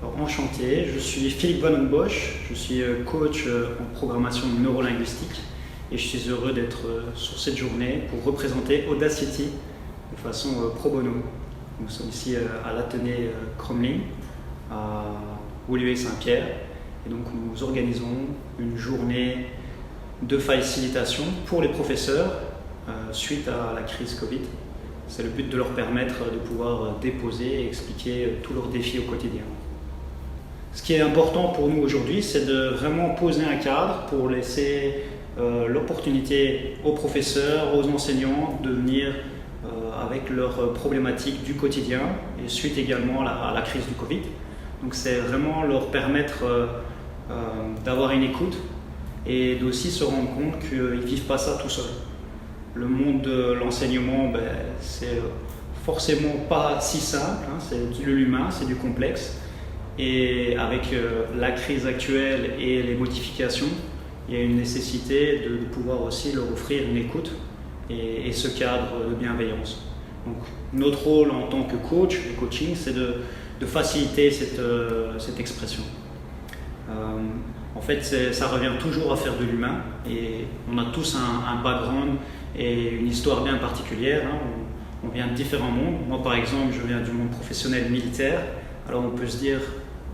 Alors, enchanté, je suis Philippe Van Bosch, je suis coach en programmation neurolinguistique et je suis heureux d'être sur cette journée pour représenter Audacity de façon pro bono. Nous sommes ici à l'Athénée Cromlin, à Woluwe-Saint-Pierre, et donc nous organisons une journée de facilitation pour les professeurs suite à la crise Covid. C'est le but de leur permettre de pouvoir déposer et expliquer tous leurs défis au quotidien. Ce qui est important pour nous aujourd'hui, c'est de vraiment poser un cadre pour laisser l'opportunité aux professeurs, aux enseignants de venir avec leurs problématiques du quotidien et suite également à la crise du Covid. Donc c'est vraiment leur permettre d'avoir une écoute et d'aussi se rendre compte qu'ils ne vivent pas ça tout seuls. Le monde de l'enseignement, c'est forcément pas si simple, hein, c'est de l'humain, c'est du complexe. Et avec la crise actuelle et les modifications, il y a une nécessité de pouvoir aussi leur offrir une écoute et ce cadre de bienveillance. Donc, notre rôle en tant que coach, le coaching, c'est de faciliter cette expression. En fait, ça revient toujours à faire de l'humain et on a tous un background et une histoire bien particulière. Hein. On vient de différents mondes. Moi, par exemple, je viens du monde professionnel militaire. Alors, on peut se dire,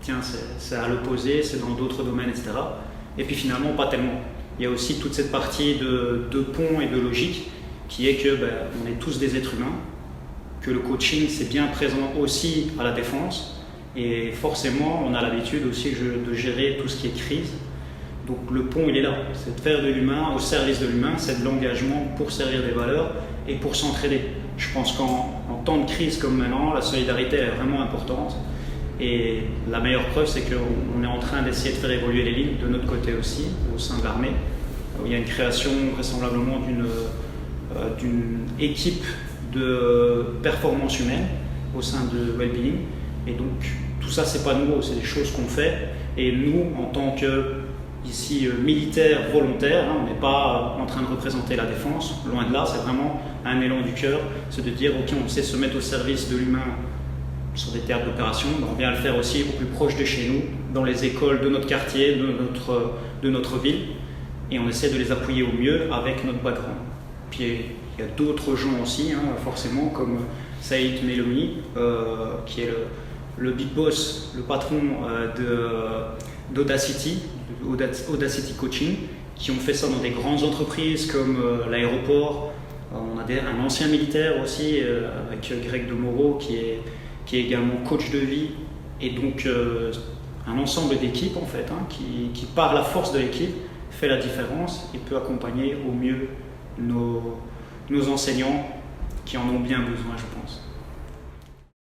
tiens, c'est à l'opposé, c'est dans d'autres domaines, etc. Et puis finalement, pas tellement. Il y a aussi toute cette partie de pont et de logique qui est que on est tous des êtres humains, que le coaching, c'est bien présent aussi à la défense. Et forcément, on a l'habitude aussi de gérer tout ce qui est crise. Donc le pont, il est là. C'est de faire de l'humain au service de l'humain, c'est de l'engagement pour servir des valeurs et pour s'entraider. Je pense qu'en temps de crise comme maintenant, la solidarité est vraiment importante. Et la meilleure preuve, c'est qu'on est en train d'essayer de faire évoluer les lignes de notre côté aussi, au sein de l'armée. Il y a une création vraisemblablement d'une équipe de performance humaine au sein de Wellbeing. Et donc, tout ça, c'est pas nouveau, c'est des choses qu'on fait. Et nous, en tant que ici militaires volontaires, hein, on n'est pas en train de représenter la défense, loin de là, c'est vraiment un élan du cœur, c'est de dire, ok, on sait se mettre au service de l'humain sur des théâtres d'opération, on vient le faire aussi au plus proche de chez nous, dans les écoles de notre quartier, de notre ville, et on essaie de les appuyer au mieux avec notre background. Puis il y a d'autres gens aussi, hein, forcément, comme Saïd Melouni, qui est le big boss, le patron d'Audacity, Audacity Coaching, qui ont fait ça dans des grandes entreprises comme l'aéroport. On a un ancien militaire aussi, avec Greg Demoro, qui est également coach de vie, et donc un ensemble d'équipes en fait, hein, qui par la force de l'équipe fait la différence et peut accompagner au mieux nos enseignants qui en ont bien besoin, je pense.